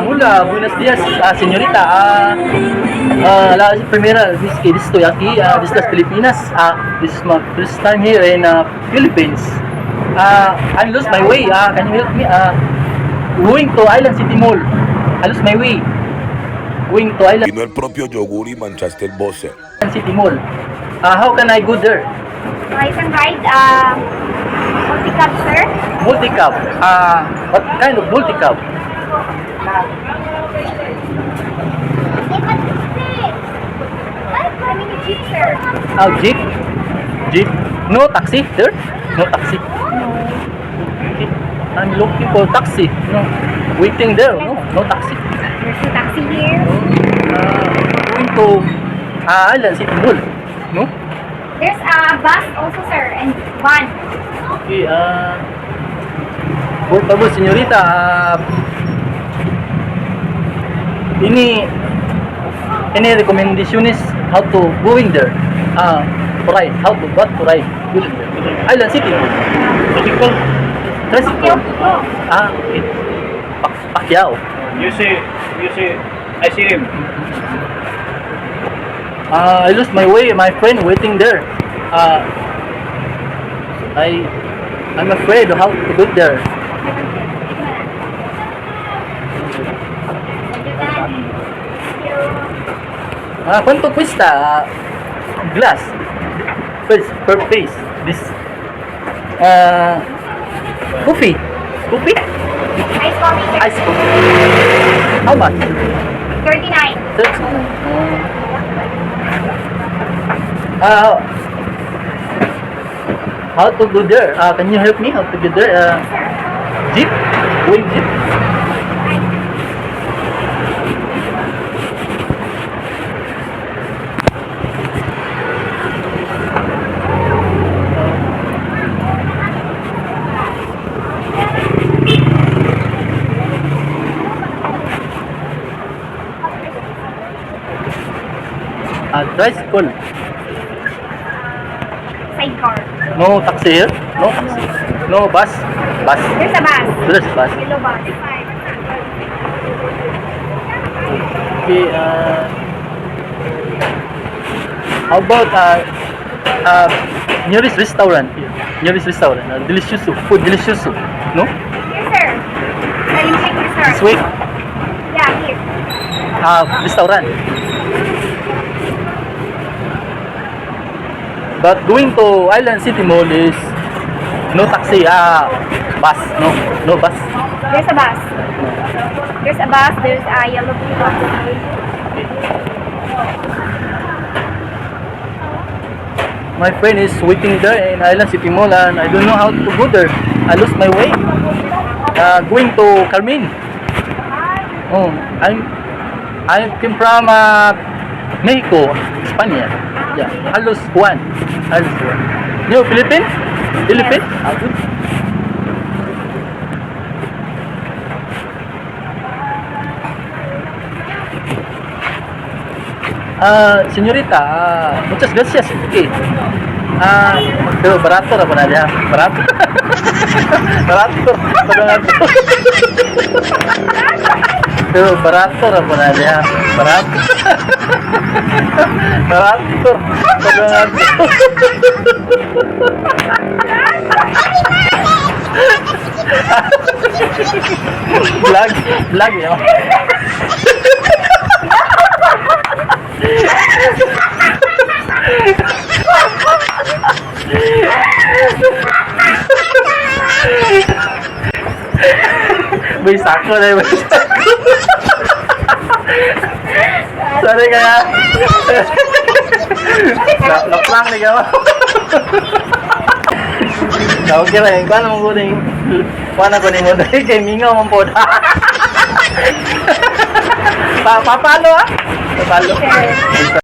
hola, buenos días, señorita. La primera vez que estoy aquí, this is Pilipinas. This is my first time here in Philippines. I lost my way. Can you help me? Going to Island City Mall. I lost my way. Going to Island Vino el propio yogur y manchaste el boxer. City Mall. How can I go there? I can ride multi-cab, sir. Multi-cab. What kind of multi-cab? I'm in a jeep, sir. Jeep? Jeep? No taxi there? No taxi. Okay. I'm looking for taxi. No. Waiting there. No. No taxi. There's a taxi here. Going to Island City Mall. No? There's a bus also, sir, and van. Okay. Por favor, señorita. Any recommendations how to going there? To ride. How to what to ride? Island City. Tricycle. Tricycle. Okay. Pacquiao. You see, I see him. I lost my way. My friend waiting there. I'm afraid how to go there. ¿Cuánto cuesta glass per piece? This coffee. Ice coffee, sir. Ice coffee. How much? 39. How to go there? Can you help me how to get there? Jeep? Going jeep? Tricycle. Sidecar. No taxi here? No taxi. No bus? Bus. There's a bus. There's bus. Yellow bus. Okay, how about nearest restaurant here? Nearest restaurant. Delicious soup. Food delicious soup. No? Here, sir. Selling chicken, sir. This way? Yeah, here. Restaurant. But going to Island City Mall is no taxi, bus, no bus. There's a bus. There's a bus. There's a yellow bus. My friend is waiting there in Island City Mall and I don't know how to go there. I lost my way. Going to Carmen. Oh, I came from Mexico, Spain. Yeah, halos Juan. You Philippines? Philippines? Yes. Good. Señorita, muchas gracias. Okay. Pero barato ra po na diha. Barato. Barato. Pero barato ra po na diha. Barato. Barato. Vlog ya. Bisa ko na yung sorry kaya laplang nih kamu kau kira yang kuan mau kuning kuan aku nih mau dari kayak mingaw mampoda papalo papalo